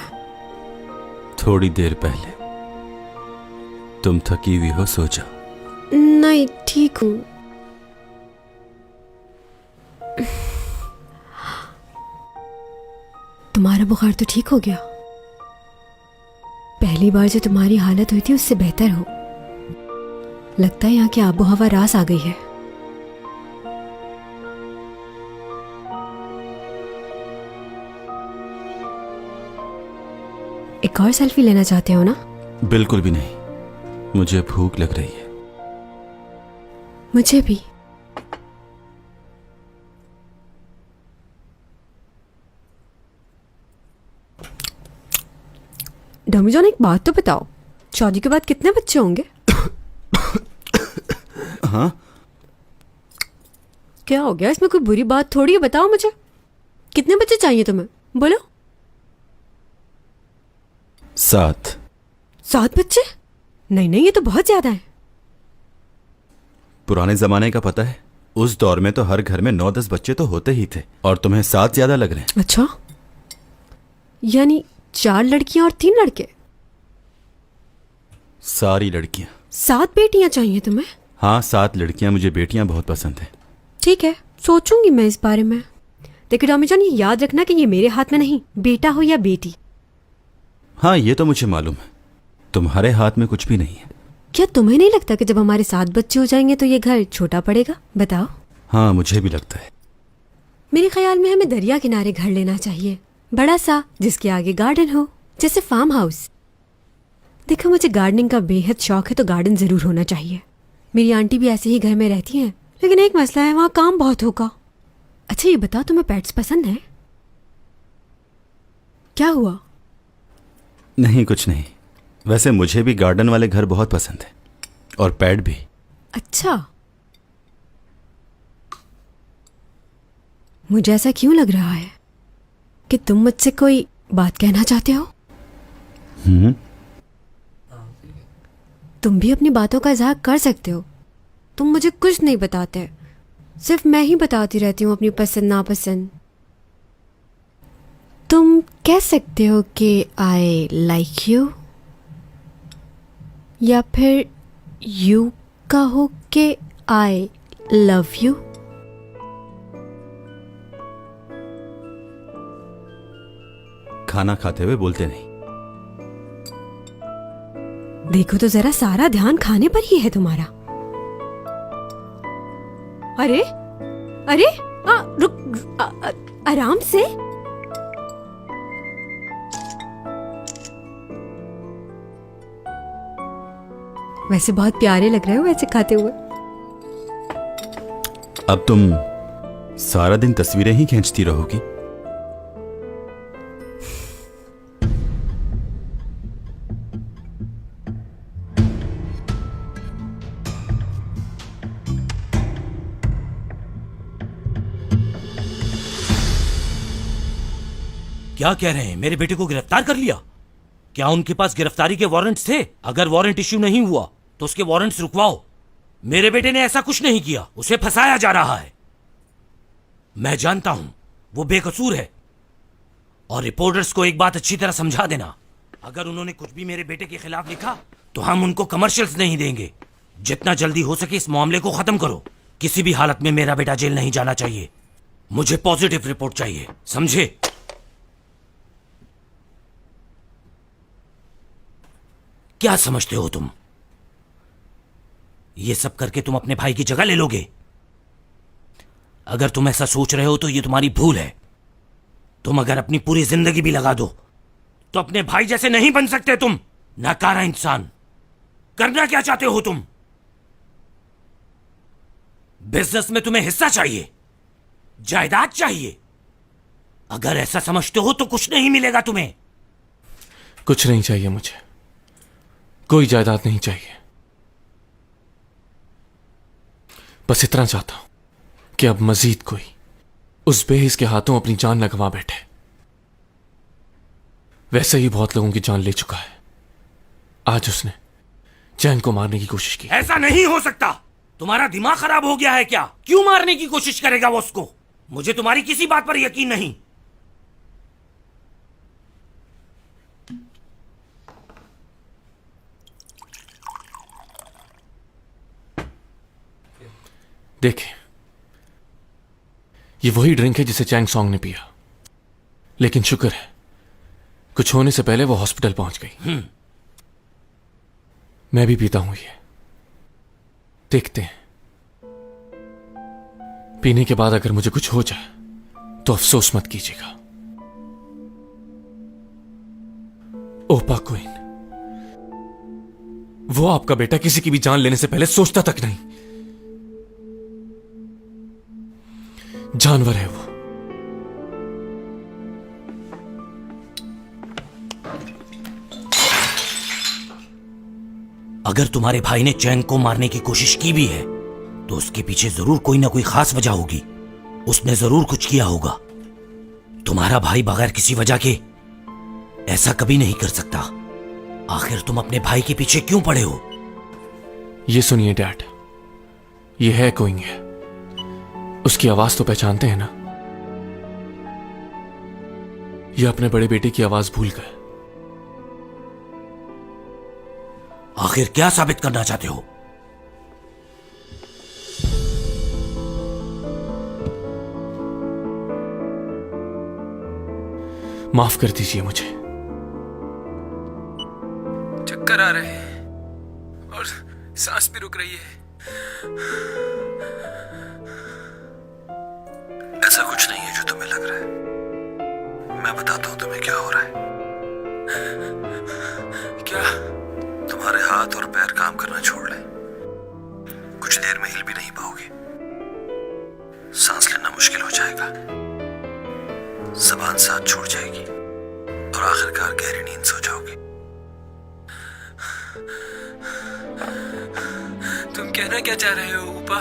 थोड़ी देर पहले। तुम थकी हुई हो, सो जाओ। नहीं, ठीक हूं। तुम्हारा बुखार तो ठीक हो गया? पहली बार जो तुम्हारी हालत हुई थी उससे बेहतर हो। लगता है यहाँ की आबो हवा रास आ गई है। एक और सेल्फी लेना चाहते हो ना? बिल्कुल भी नहीं, मुझे भूख लग रही है। मुझे भी। डमीजॉन, एक बात तो बताओ, शादी के बाद कितने बच्चे होंगे? हाँ? क्या हो गया? इसमें कोई बुरी बात थोड़ी है। बताओ मुझे, कितने बच्चे चाहिए तुम्हें? बोलो। 7। 7 बच्चे? नहीं नहीं, ये तो बहुत ज्यादा है। पुराने जमाने का पता है, उस दौर में तो हर घर में 9-10 बच्चे तो होते ही थे, और तुम्हें 7 ज्यादा लग रहे हैं। अच्छा, यानी 4 लड़कियां और 3 लड़के? सारी लड़कियां। 7 बेटियां चाहिए तुम्हें? हाँ, 7 लड़कियां। मुझे बेटियां बहुत पसंद हैं। ठीक है, सोचूंगी मैं इस बारे में। देखो डमीजॉन, ये याद रखना कि ये मेरे हाथ में नहीं, बेटा हो या बेटी। हाँ, ये तो मुझे मालूम है, तुम्हारे हाथ में कुछ भी नहीं है। क्या तुम्हें नहीं लगता कि जब हमारे 7 बच्चे हो जाएंगे तो ये घर छोटा पड़ेगा? बताओ। हाँ, मुझे भी लगता है। मेरे ख्याल में हमें दरिया किनारे घर लेना चाहिए, बड़ा सा, जिसके आगे गार्डन हो, जैसे फार्म हाउस। देखो, मुझे गार्डनिंग का बेहद शौक है, तो गार्डन जरूर होना चाहिए। मेरी आंटी भी ऐसे ही घर में रहती हैं, लेकिन एक मसला है, वहाँ काम बहुत होगा। अच्छा ये बताओ, तुम्हें पेट्स पसंद है? क्या हुआ? नहीं, कुछ नहीं। वैसे मुझे भी गार्डन वाले घर बहुत पसंद है, और पेट भी। अच्छा, मुझे ऐसा क्यों लग रहा है कि तुम मुझसे कोई बात कहना चाहते हो? तुम भी अपनी बातों का इजहार कर सकते हो। तुम मुझे कुछ नहीं बताते, सिर्फ मैं ही बताती रहती हूँ अपनी पसंद नापसंद। तुम कह सकते हो कि आई लाइक यू, या फिर यू कहो कि आई लव यू। खाना खाते हुए बोलते नहीं। देखो तो जरा, सारा ध्यान खाने पर ही है तुम्हारा। अरे अरे, रुक, आराम से। वैसे बहुत प्यारे लग रहे हो ऐसे खाते हुए। अब तुम सारा दिन तस्वीरें ही खींचती रहोगी? क्या कह रहे हैं? मेरे बेटे को गिरफ्तार कर लिया? क्या उनके पास गिरफ्तारी के वारंट्स थे? अगर वारंट इश्यू नहीं हुआ तो उसके वारंट्स रुकवाओ। मेरे बेटे ने ऐसा कुछ नहीं किया, उसे फंसाया जा रहा है। मैं जानता हूं वो बेकसूर है। और रिपोर्टर्स को एक बात अच्छी तरह समझा देना, अगर उन्होंने कुछ भी मेरे बेटे के खिलाफ लिखा तो हम उनको कमर्शियल्स नहीं देंगे। जितना जल्दी हो सके इस मामले को खत्म करो। किसी भी हालत में मेरा बेटा जेल नहीं जाना चाहिए। मुझे पॉजिटिव रिपोर्ट चाहिए, समझे? क्या समझते हो तुम? ये सब करके तुम अपने भाई की जगह ले लोगे? अगर तुम ऐसा सोच रहे हो तो ये तुम्हारी भूल है। तुम अगर अपनी पूरी जिंदगी भी लगा दो तो अपने भाई जैसे नहीं बन सकते तुम। नाकारा इंसान। करना क्या चाहते हो तुम? बिजनेस में तुम्हें हिस्सा चाहिए, जायदाद चाहिए। अगर ऐसा समझते हो तो कुछ नहीं मिलेगा तुम्हें। कुछ नहीं चाहिए मुझे, कोई जायदाद नहीं चाहिए। बस इतना चाहता हूं कि अब मजीद कोई उस बेहिस के हाथों अपनी जान न गंवा बैठे। वैसे ही बहुत लोगों की जान ले चुका है। आज उसने चैन को मारने की कोशिश की। ऐसा नहीं हो सकता। तुम्हारा दिमाग खराब हो गया है क्या? क्यों मारने की कोशिश करेगा वो उसको? मुझे तुम्हारी किसी बात पर यकीन नहीं। देखें, ये वही ड्रिंक है जिसे चैंग सॉन्ग ने पिया, लेकिन शुक्र है कुछ होने से पहले वो हॉस्पिटल पहुंच गई। मैं भी पीता हूं ये, देखते हैं। पीने के बाद अगर मुझे कुछ हो जाए तो अफसोस मत कीजिएगा। ओपा क्वीन, वो आपका बेटा किसी की भी जान लेने से पहले सोचता तक नहीं। जानवर है वो। अगर तुम्हारे भाई ने चैंग को मारने की कोशिश की भी है तो उसके पीछे जरूर कोई ना कोई खास वजह होगी। उसने जरूर कुछ किया होगा। तुम्हारा भाई बगैर किसी वजह के ऐसा कभी नहीं कर सकता। आखिर तुम अपने भाई के पीछे क्यों पड़े हो? ये सुनिए डैड, ये है कोइंग है। उसकी आवाज तो पहचानते हैं ना? ये अपने बड़े बेटे की आवाज भूल गए। आखिर क्या साबित करना चाहते हो? माफ कर दीजिए मुझे। चक्कर आ रहे हैं और सांस भी रुक रही है। ऐसा कुछ नहीं है जो तुम्हें लग रहा है। मैं बताता हूं तुम्हें क्या हो रहा है। क्या? तुम्हारे हाथ और पैर काम करना छोड़ लें। कुछ देर में हिल भी नहीं पाओगे। सांस लेना मुश्किल हो जाएगा। जबान साथ छोड़ जाएगी और आखिरकार गहरी नींद सो जाओगे। तुम कहना क्या चाह रहे हो ऊपा?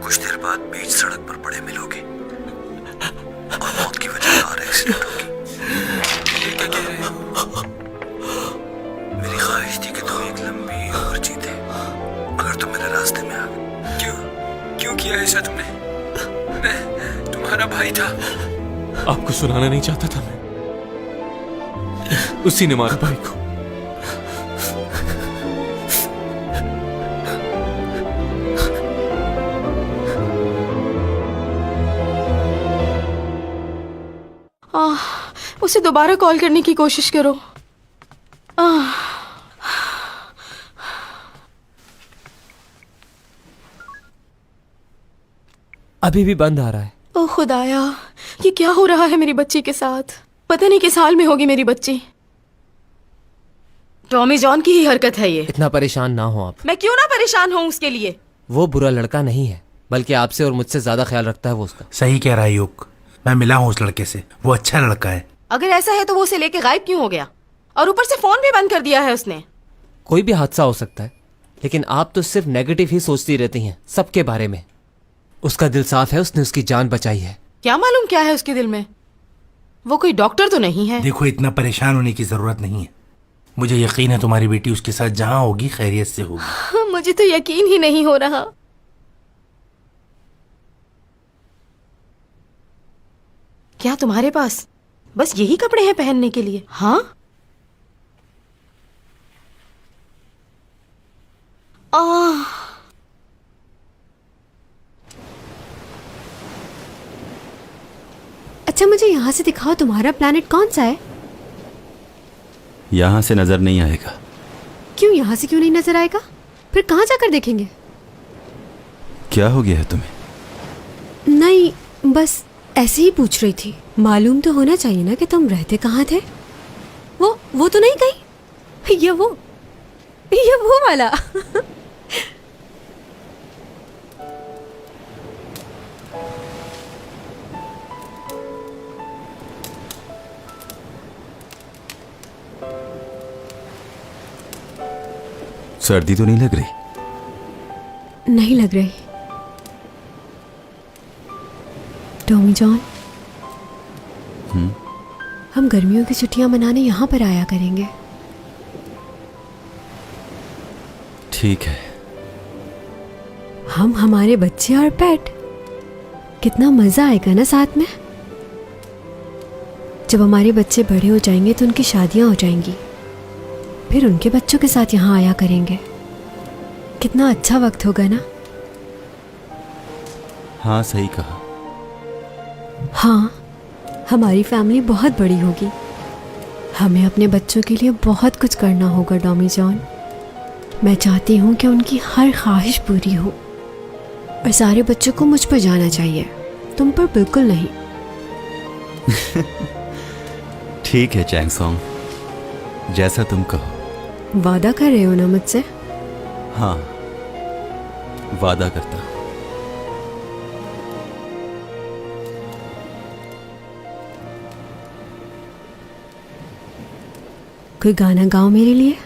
कुछ देर बाद बीच सड़क पर पड़े मिलोगे और मौत की वजह कार एक्सीडेंट होगी। ये क्या कह रहे हो? मेरी ख्वाहिश थी कि तुम एक लंबी उम्र जीते मगर तुम मेरे रास्ते में आ गए। क्यों किया ऐसा तुमने? मैं तुम्हारा भाई था। आपको सुनाना नहीं चाहता था मैं। उसी ने मारा भाई को। उसे दोबारा कॉल करने की कोशिश करो। अभी भी बंद आ रहा है। ओ खुदाया, ये क्या हो रहा है मेरी बच्ची के साथ? पता नहीं किस हाल में होगी मेरी बच्ची। टॉमी जॉन की ही हरकत है ये। इतना परेशान ना हो आप। मैं क्यों ना परेशान हूँ उसके लिए? वो बुरा लड़का नहीं है, बल्कि आपसे और मुझसे ज्यादा ख्याल रखता है वो उसका। सही कह रहा है युग, मैं मिला हूँ उस लड़के से, वो अच्छा लड़का है। अगर ऐसा है तो वो उसे लेके गायब क्यों हो गया? और ऊपर से फोन भी बंद कर दिया है उसने। कोई भी हादसा हो सकता है, लेकिन आप तो सिर्फ नेगेटिव ही सोचती रहती हैं सबके बारे में। उसका दिल साफ है, उसने उसकी जान बचाई है। क्या मालूम क्या है उसके दिल में? वो कोई डॉक्टर तो नहीं है। देखो, इतना परेशान होने की जरूरत नहीं है। मुझे यकीन है तुम्हारी बेटी उसके साथ जहां होगी खैरियत से होगी। मुझे तो यकीन ही नहीं हो रहा। क्या तुम्हारे पास बस यही कपड़े हैं पहनने के लिए? हाँ, अच्छा मुझे यहाँ से दिखाओ, तुम्हारा प्लैनेट कौन सा है? यहां से नजर नहीं आएगा। क्यों, यहाँ से क्यों नहीं नजर आएगा? फिर कहाँ जाकर देखेंगे? क्या हो गया है तुम्हें? नहीं, बस ऐसे ही पूछ रही थी। मालूम तो होना चाहिए ना कि तुम रहते कहाँ थे। वो तो नहीं गई? ये वो वाला। सर्दी तो नहीं लग रही? नहीं लग रही। टॉमी जॉन, हम गर्मियों की छुट्टियां मनाने यहाँ पर आया करेंगे। ठीक है। हम, हमारे बच्चे और पेट, कितना मजा आएगा ना साथ में। जब हमारे बच्चे बड़े हो जाएंगे तो उनकी शादियां हो जाएंगी, फिर उनके बच्चों के साथ यहाँ आया करेंगे। कितना अच्छा वक्त होगा ना। हाँ, सही कहा। हाँ, हमारी फैमिली बहुत बड़ी होगी। हमें अपने बच्चों के लिए बहुत कुछ करना होगा डॉमी जॉन। मैं चाहती हूँ कि उनकी हर ख्वाहिश पूरी हो, और सारे बच्चों को मुझ पर जाना चाहिए, तुम पर बिल्कुल नहीं। ठीक है चैंगसोंग, जैसा तुम कहो। वादा कर रहे हो ना मुझसे? हाँ, वादा करता हूं। कोई गाना गाओ मेरे लिए।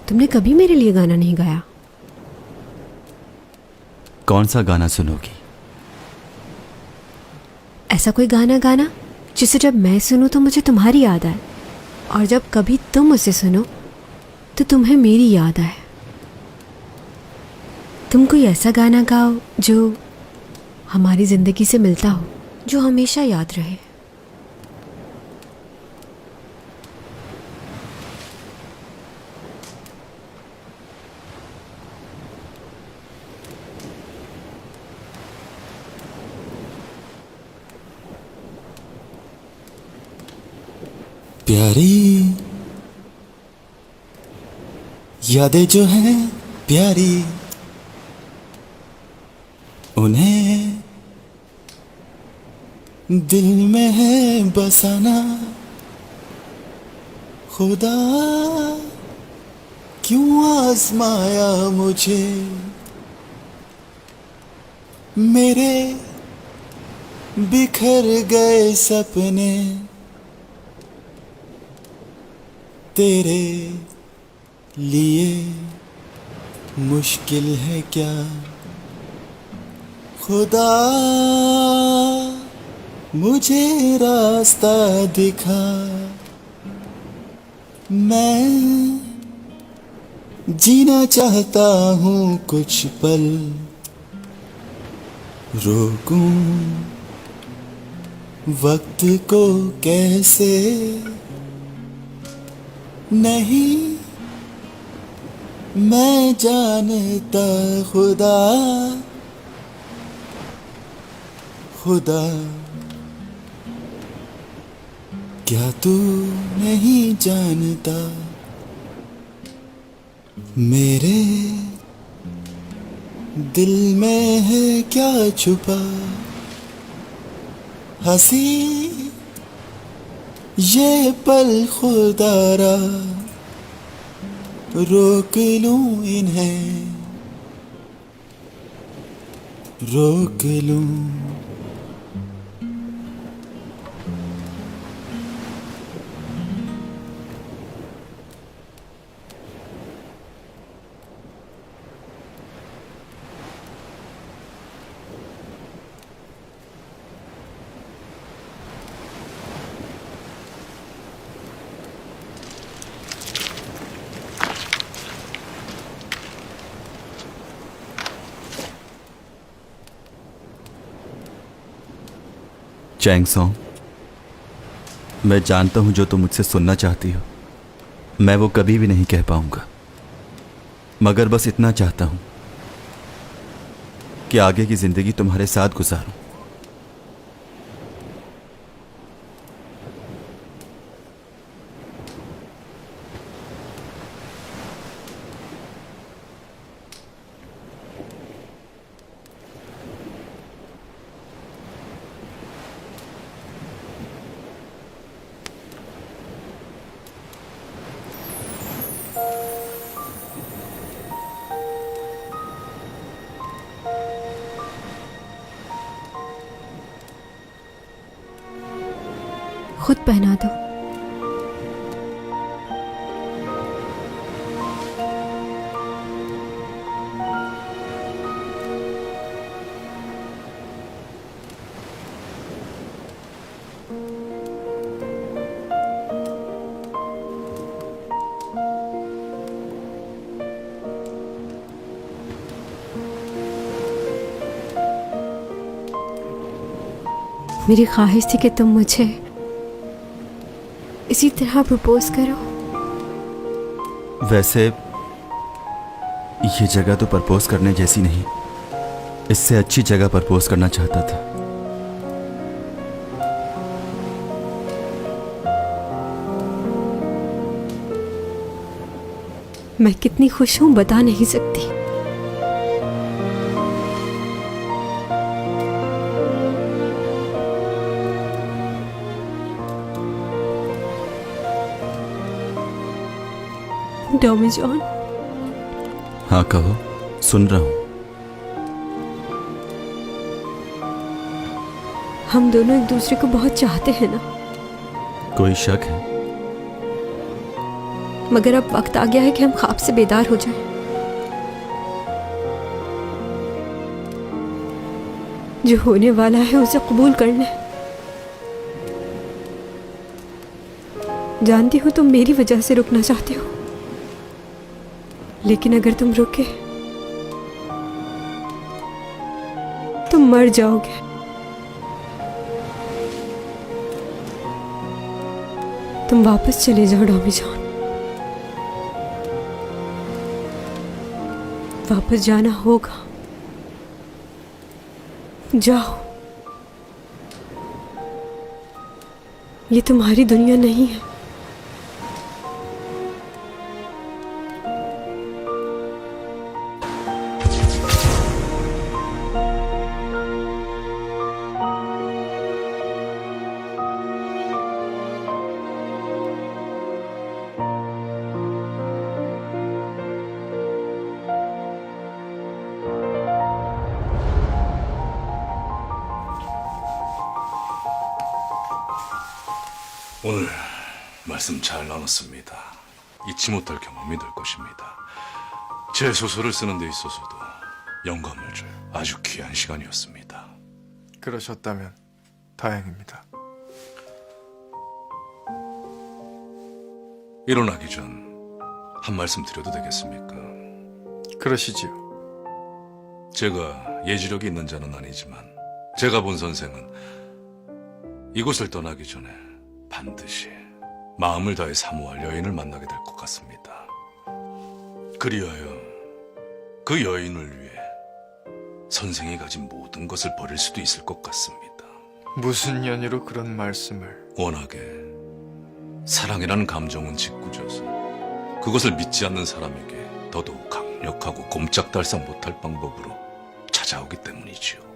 तुमने कभी मेरे लिए गाना नहीं गाया। कौन सा गाना सुनोगी? ऐसा कोई गाना गाना जिसे जब मैं सुनूं तो मुझे तुम्हारी याद आए, और जब कभी तुम उसे सुनो तो तुम्हें मेरी याद आए। तुम कोई ऐसा गाना गाओ जो हमारी जिंदगी से मिलता हो, जो हमेशा याद रहे। प्यारी यादें जो हैं प्यारी, उन्हें दिल में है बसाना। खुदा क्यों आजमाया मुझे, मेरे बिखर गए सपने तेरे लिए मुश्किल है क्या। खुदा मुझे रास्ता दिखा, मैं जीना चाहता हूँ कुछ पल, रोकूं वक्त को कैसे। नहीं मैं जानता खुदा, खुदा क्या तू नहीं जानता, मेरे दिल में है क्या छुपा। हंसी ये पल खुदारा, रोक लूं इन्हें, रोक लूं। चैंग सॉन्ग, मैं जानता हूं जो तुम मुझसे सुनना चाहती हो मैं वो कभी भी नहीं कह पाऊंगा, मगर बस इतना चाहता हूं कि आगे की जिंदगी तुम्हारे साथ गुजारूं। खुद पहना दो। मेरी ख्वाहिश थी कि तुम मुझे इसी तरह प्रपोज करो। वैसे ये जगह तो प्रपोज करने जैसी नहीं, इससे अच्छी जगह प्रपोज करना चाहता था। मैं कितनी खुश हूं बता नहीं सकती। डॉमी जॉन। हाँ कहो, सुन रहा हूं। हम दोनों एक दूसरे को बहुत चाहते हैं ना? कोई शक है? मगर अब वक्त आ गया है कि हम ख्वाब से बेदार हो जाएं। जो होने वाला है उसे कबूल कर लें। जानती हूं तुम मेरी वजह से रुकना चाहते हो, लेकिन अगर तुम रुके तुम मर जाओगे। तुम वापस चले जाओ डॉमी जॉन। वापस जाना होगा। जाओ। ये तुम्हारी दुनिया नहीं है। 오늘 말씀 잘 나눴습니다. 잊지 못할 경험이 될 것입니다. 제 소설을 쓰는 데 있어서도 영감을 줄 아주 귀한 시간이었습니다. 그러셨다면 다행입니다. 일어나기 전 한 말씀 드려도 되겠습니까? 그러시지요. 제가 예지력이 있는 자는 아니지만 제가 본 선생은 이곳을 떠나기 전에 반드시 마음을 다해 사모할 여인을 만나게 될 것 같습니다. 그리하여 그 여인을 위해 선생이 가진 모든 것을 버릴 수도 있을 것 같습니다. 무슨 연유로 그런 말씀을? 워낙에 사랑이라는 감정은 짓궂어서 그것을 믿지 않는 사람에게 더더욱 강력하고 꼼짝달싹 못할 방법으로 찾아오기 때문이지요.